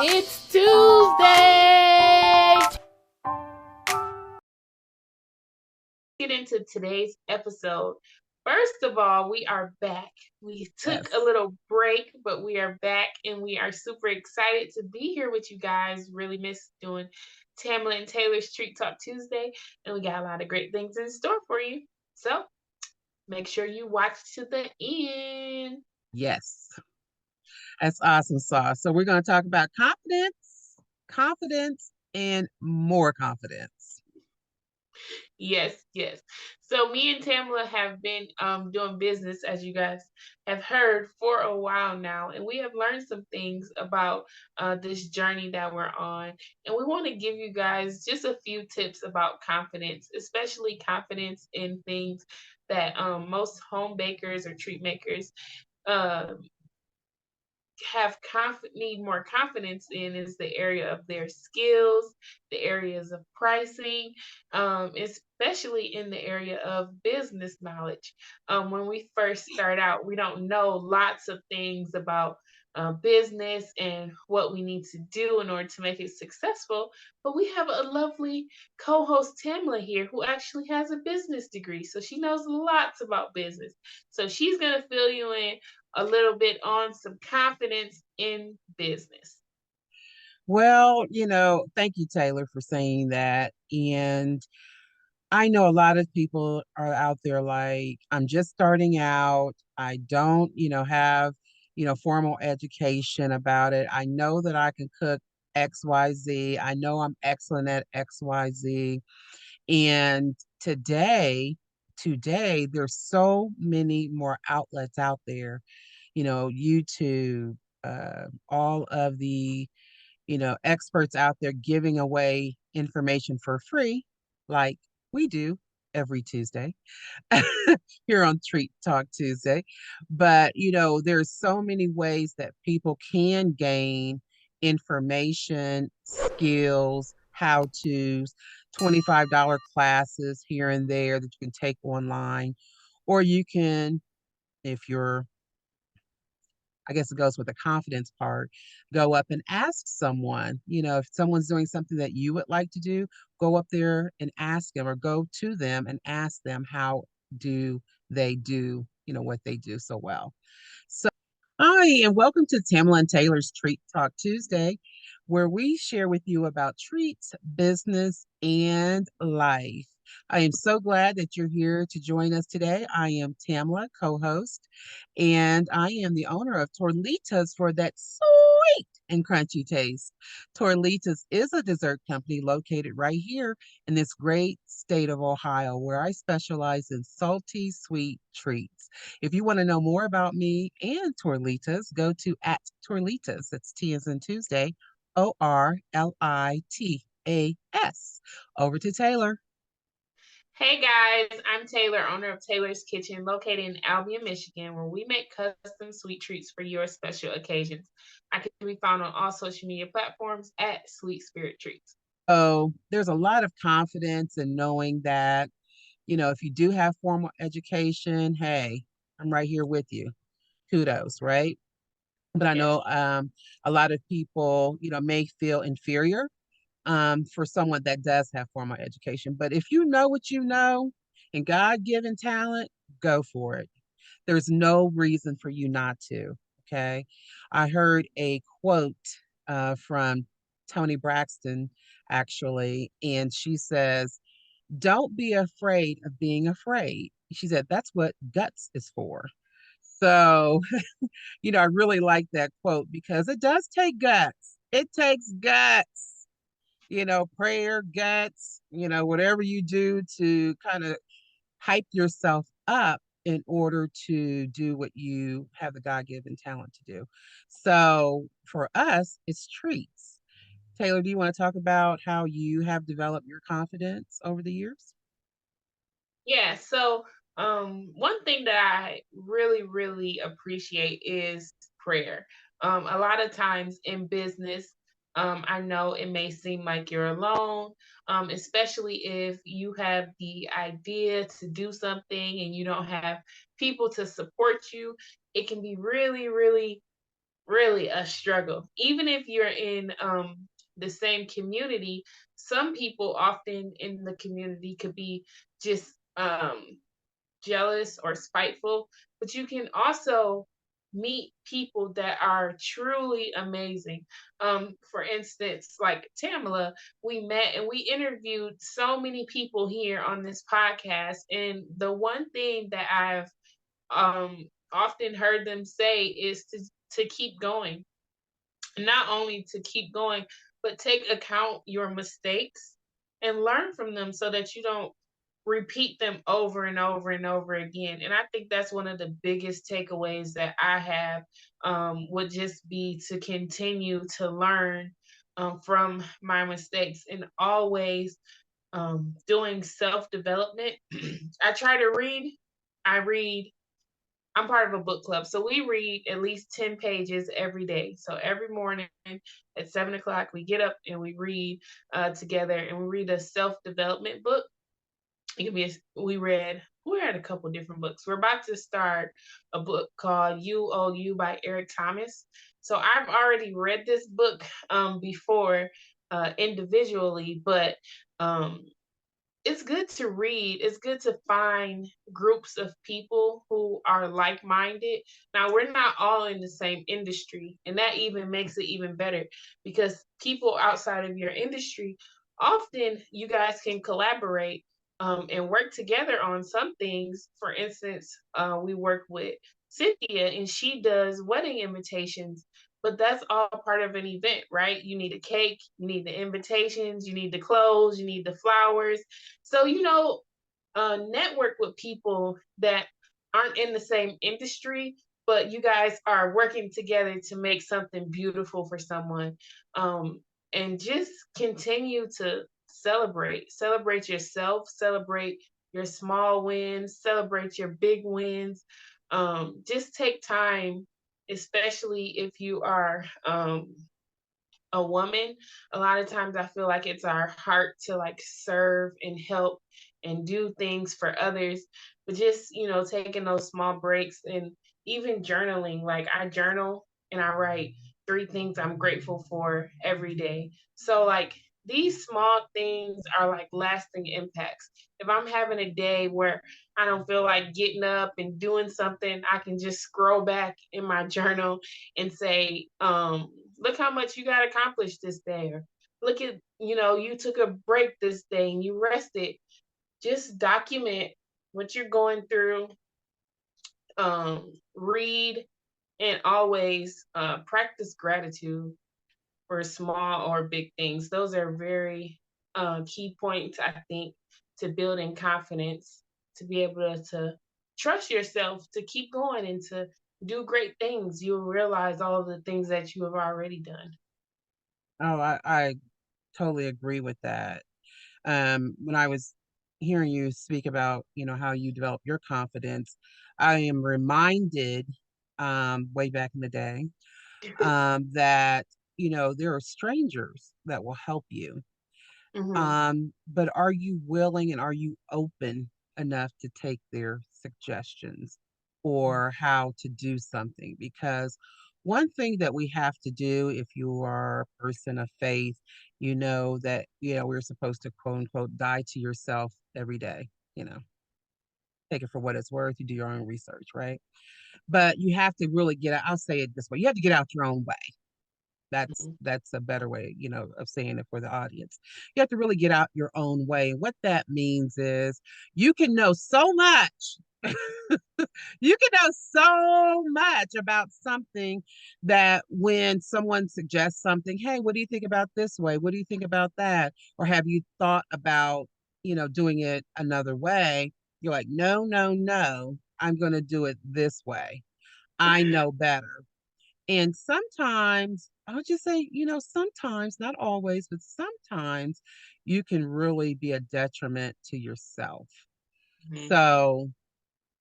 It's Tuesday. Get into today's episode. First of all, we are back. We took a little break, but we are back and we are super excited to be here with you guys. Really miss doing Tamla and Taylor's Treat Talk Tuesday, and we got a lot of great things in store for you. So make sure you watch to the end. Yes, that's awesome sauce. So we're going to talk about confidence, and more confidence. Yes, yes. So me and Tamla have been doing business, as you guys have heard, for a while now, and we have learned some things about this journey that we're on. And we want to give you guys just a few tips about confidence, especially confidence in things that most home bakers or treat makers uh, need more confidence in is the area of their skills, the areas of pricing, especially in the area of business knowledge. When we first start out, we don't know lots of things about business and what we need to do in order to make it successful. But we have a lovely co-host Tamla here who actually has a business degree, so she knows lots about business. So she's gonna fill you in a little bit on some confidence in business. Well, thank you, Taylor, for saying that. And I know a lot of people are out there like, I'm just starting out. I don't, have, formal education about it. I know that I can cook XYZ. I know I'm excellent at XYZ. And today, there's so many more outlets out there, YouTube, all of the, experts out there giving away information for free, like we do every Tuesday here on Treat Talk Tuesday. But, there's so many ways that people can gain information, skills, how to's, $25 classes here and there that you can take online. Or you can, if you're, I guess it goes with the confidence part, go up and ask someone, if someone's doing something that you would like to do, go up there and ask them, or go to them and ask them how do they do, what they do so well. So, hi, and welcome to Tamla and Taylor's Treat Talk Tuesday, where we share with you about treats, business, and life. I am so glad that you're here to join us today. I am Tamla, co host, and I am the owner of Torlitas for that sweet and crunchy taste. Torlitas is a dessert company located right here in this great state of Ohio, where I specialize in salty, sweet treats. If you want to know more about me and Torlitas, go to at Torlitas. That's T as in Tuesday, ORLITAS. Over to Taylor. Hey guys, I'm Taylor, owner of Taylor's Kitchen, located in Albion, Michigan, where we make custom sweet treats for your special occasions. I can be found on all social media platforms at Sweet Spirit Treats. So there's a lot of confidence in knowing that, if you do have formal education, hey, I'm right here with you. Kudos, right? But I Yes. know a lot of people, may feel inferior for someone that does have formal education. But if you know what you know and God-given talent, go for it. There's no reason for you not to. Okay. I heard a quote from Tony Braxton, actually, and she says, don't be afraid of being afraid. She said, that's what guts is for. So, I really like that quote because it does take guts. It takes guts, prayer, guts, whatever you do to kind of hype yourself up in order to do what you have the God given talent to do. So for us, it's treats. Taylor, do you want to talk about how you have developed your confidence over the years? Yeah, so one thing that I really, really appreciate is prayer. A lot of times in business, I know it may seem like you're alone, especially if you have the idea to do something and you don't have people to support you. It can be really, really really a struggle. Even if you're in the same community, some people often in the community could be just jealous or spiteful, but you can also meet people that are truly amazing. For instance, like Tamala, we met and we interviewed so many people here on this podcast. And the one thing that I've often heard them say is to keep going, not only to keep going, but take account your mistakes and learn from them so that you don't repeat them over and over and over again. And I think that's one of the biggest takeaways that I have, would just be to continue to learn from my mistakes and always doing self development. I try to read. I read I'm part of a book club. So we read at least 10 pages every day. So every morning at 7 o'clock, we get up and we read together, and we read a self development book. It could be we read a couple different books. We're about to start a book called You Owe You by Eric Thomas. So I've already read this book before individually, but um, it's good to read. It's good to find groups of people who are like minded. Now, we're not all in the same industry, and that even makes it even better because people outside of your industry, often you guys can collaborate and work together on some things. For instance, we work with Cynthia, and she does wedding invitations, but that's all part of an event, right? You need a cake, you need the invitations, you need the clothes, you need the flowers. So, network with people that aren't in the same industry, but you guys are working together to make something beautiful for someone. And just continue to celebrate yourself, celebrate your small wins, celebrate your big wins. Just take time, especially if you are a woman. A lot of times I feel like it's our heart to like serve and help and do things for others, but just, taking those small breaks and even journaling. Like I journal and I write 3 things I'm grateful for every day. So like these small things are like lasting impacts. If I'm having a day where I don't feel like getting up and doing something, I can just scroll back in my journal and say, look how much you got accomplished this day. Or look at, you took a break this day and you rested. Just document what you're going through. Read and always practice gratitude for small or big things. Those are very key points, I think, to building confidence, to be able to trust yourself, to keep going and to do great things. You'll realize all of the things that you have already done. Oh, I totally agree with that. When I was hearing you speak about, how you develop your confidence, I am reminded, way back in the day, that, there are strangers that will help you. Hmm. But are you willing and are you open enough to take their suggestions or how to do something? Because one thing that we have to do if you are a person of faith, you know that, we're supposed to quote unquote die to yourself every day, you know, take it for what it's worth. You do your own research, right? But you have to really get out, I'll say it this way, you have to get out your own way. That's a better way, of saying it for the audience. You have to really get out your own way. And what that means is you can know so much. You can know so much about something that when someone suggests something, hey, what do you think about this way? What do you think about that? Or have you thought about, doing it another way? You're like, no, no, no, I'm going to do it this way. I know better. And sometimes, I'll just say, sometimes, not always, but sometimes you can really be a detriment to yourself. Hmm. So,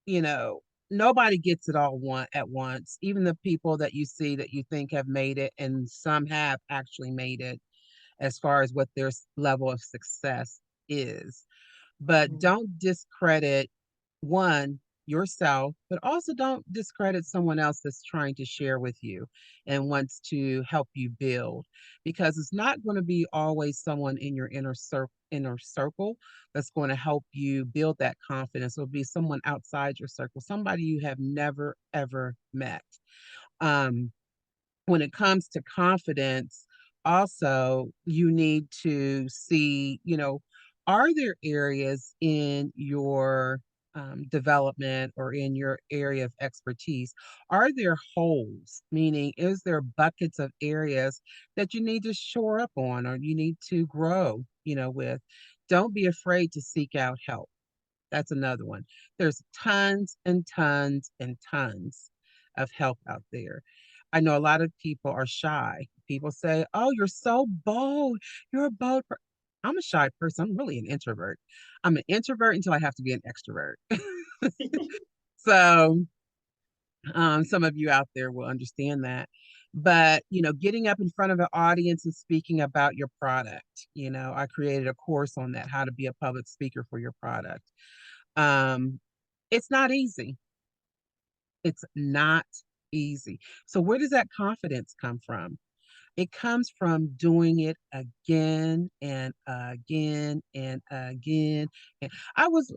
you know, nobody gets it all at once. Even the people that you see that you think have made it, and some have actually made it as far as what their level of success is. But Hmm. don't discredit one. yourself, but also don't discredit someone else that's trying to share with you and wants to help you build, because it's not going to be always someone in your inner circle that's going to help you build that confidence. It'll be someone outside your circle, somebody you have never ever met. Um, when it comes to confidence, also, you need to see, are there areas in your development or in your area of expertise? Are there holes? Meaning, is there buckets of areas that you need to shore up on or you need to grow, with? Don't be afraid to seek out help. That's another one. There's tons and tons and tons of help out there. I know a lot of people are shy. People say, "Oh, you're so bold. You're a bold." I'm a shy person. I'm really an introvert. I'm an introvert until I have to be an extrovert. So, some of you out there will understand that. But, getting up in front of an audience and speaking about your product, I created a course on that, how to be a public speaker for your product. Um, it's not easy. It's not easy. So where does that confidence come from? It comes from doing it again and again and again. And I was,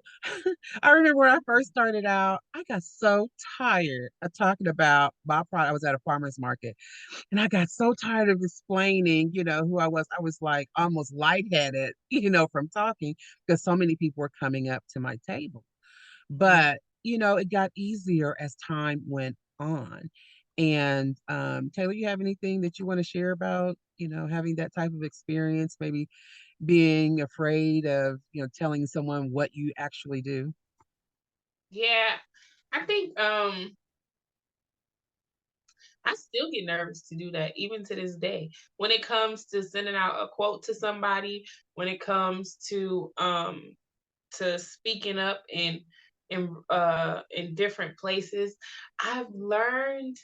I remember when I first started out, I got so tired of talking about my product. I was at a farmer's market and I got so tired of explaining, who I was. I was like almost lightheaded, from talking because so many people were coming up to my table. But, it got easier as time went on. And Taylor, you have anything that you want to share about, having that type of experience, maybe being afraid of, telling someone what you actually do? Yeah, I think I still get nervous to do that even to this day. When it comes to sending out a quote to somebody, when it comes to speaking up in different places, I've learned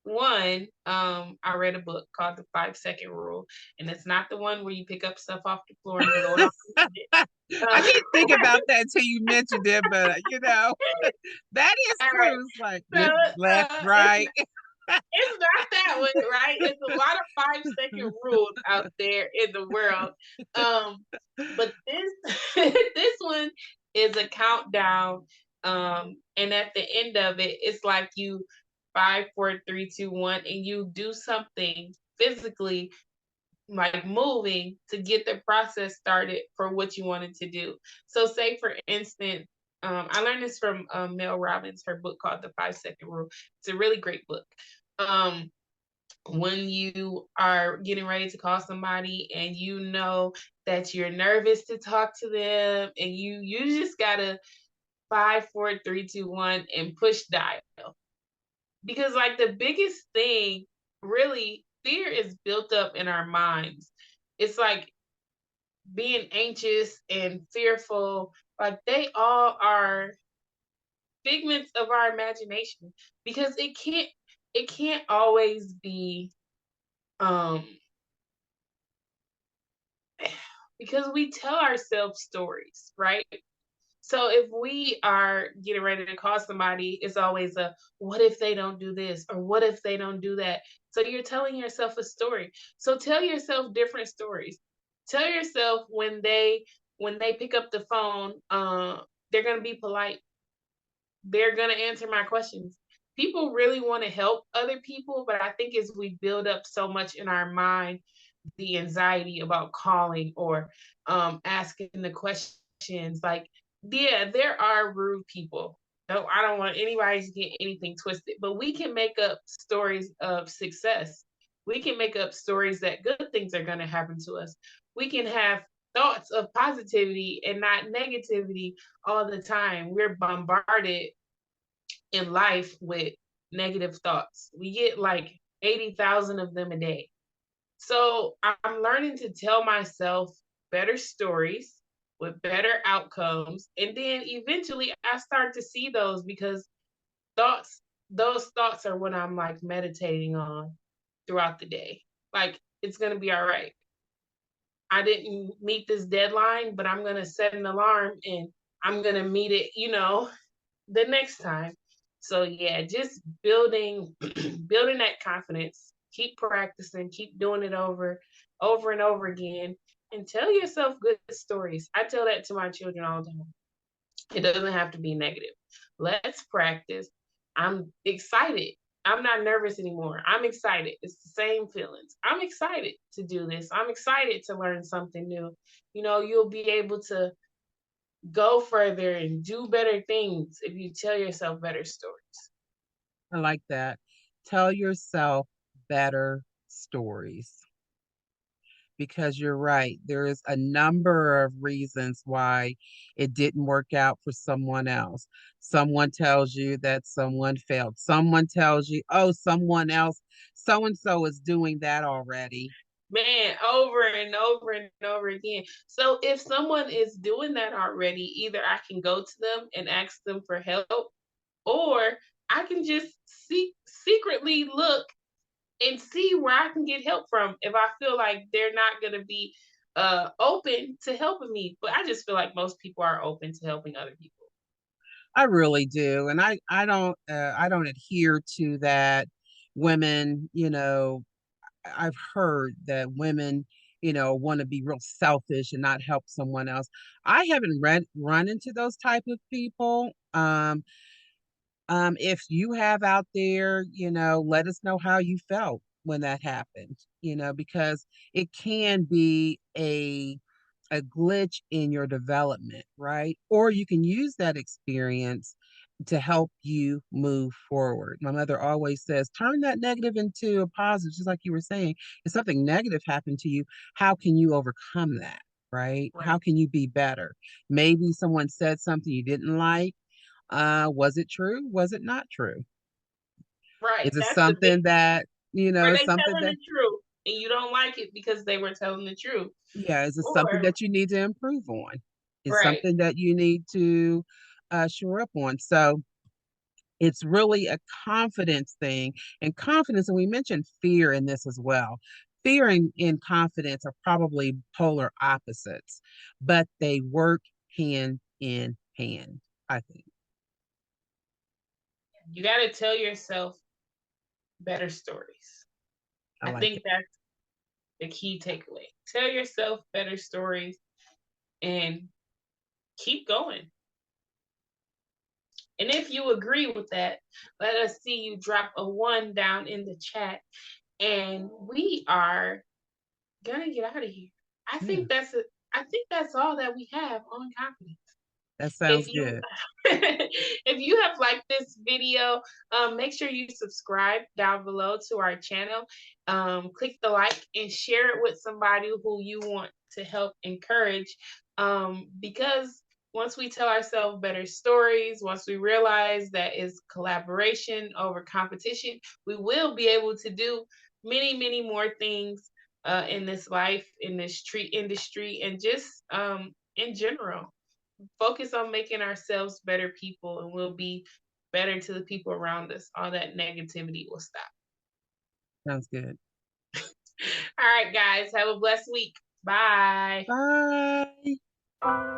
one, I read a book called The 5 Second Rule, and it's not the one where you pick up stuff off the floor and throw it on it. I didn't think about that until you mentioned it, but that is All right. true. It's like So left, it's right. it's not that one, right? It's a lot of 5 second rules out there in the world. Um, but this this one is a countdown. And at the end of it, it's like you 5, 4, 3, 2, 1, and you do something physically like moving to get the process started for what you wanted to do. So, say for instance, I learned this from Mel Robbins, her book called The 5 Second Rule. It's a really great book. Um, when you are getting ready to call somebody and you know that you're nervous to talk to them, and you just gotta 5, 4, 3, 2, 1 and push dial, because like the biggest thing, really, fear is built up in our minds. It's like being anxious and fearful, like they all are figments of our imagination, because it can't always be um because we tell ourselves stories, right? So if we are getting ready to call somebody, it's always a what if they don't do this or what if they don't do that. So you're telling yourself a story. So tell yourself different stories. Tell yourself when they pick up the phone, they're gonna be polite. They're gonna answer my questions. People really want to help other people, but I think as we build up so much in our mind the anxiety about calling or asking the questions. Like, yeah, there are rude people. No, I don't want anybody to get anything twisted, but we can make up stories of success. We can make up stories that good things are going to happen to us. We can have thoughts of positivity and not negativity all the time. We're bombarded in life with negative thoughts. We get like 80,000 of them a day. So I'm learning to tell myself better stories with better outcomes. And then eventually I start to see those, because those thoughts are what I'm like meditating on throughout the day. Like, it's going to be all right. I didn't meet this deadline, but I'm going to set an alarm and I'm going to meet it, the next time. So yeah, just building building that confidence. Keep practicing, keep doing it over and over again, and tell yourself good stories. I tell that to my children all the time. It doesn't have to be negative. Let's practice. I'm excited. I'm not nervous anymore. I'm excited. It's the same feelings. I'm excited to do this. I'm excited to learn something new. You'll be able to go further and do better things if you tell yourself better stories. I like that. Tell yourself better stories because you're right. There is a number of reasons why it didn't work out for someone else. Someone tells you that someone failed. Someone tells you, oh, someone else, so and so is doing that already. Man, over and over and over again. So if someone is doing that already, either I can go to them and ask them for help, or I can just secretly look and see where I can get help from if I feel like they're not going to be open to helping me. But I just feel like most people are open to helping other people. I really do. And I don't adhere to that women, I've heard that women, want to be real selfish and not help someone else. I haven't run into those type of people. If you have out there, let us know how you felt when that happened, because it can be a glitch in your development, right? Or you can use that experience to help you move forward. My mother always says, turn that negative into a positive, just like you were saying. If something negative happened to you, how can you overcome that? Right? How Right. can you be better? Maybe someone said something you didn't like. Was it true? Was it not true? Right. Is it That's the big something thing. that, Are they something telling that, the truth and you don't like it because they were telling the truth? yeah, is it something Or, that you need to improve on? Is right. something that you need to shore up on? So it's really a confidence thing. And confidence, and we mentioned fear in this as well. Fear and confidence are probably polar opposites, but they work hand in hand, I think. You got to tell yourself better stories. I I like think it. that's the key takeaway. Tell yourself better stories and keep going. And if you agree with that, let us see you drop a one down in the chat. And we are gonna get out of here. I Yeah, think that's it. I think that's all that we have on confidence. that If sounds you good. if you have liked this video, make sure you subscribe down below to our channel. Click the like and share it with somebody who you want to help encourage. Because once we tell ourselves better stories, once we realize that is collaboration over competition, we will be able to do many, many more things in this life, in this treat industry, and just in general. Focus on making ourselves better people and we'll be better to the people around us. All that negativity will stop. Sounds good. All right, guys, have a blessed week. Bye. Bye.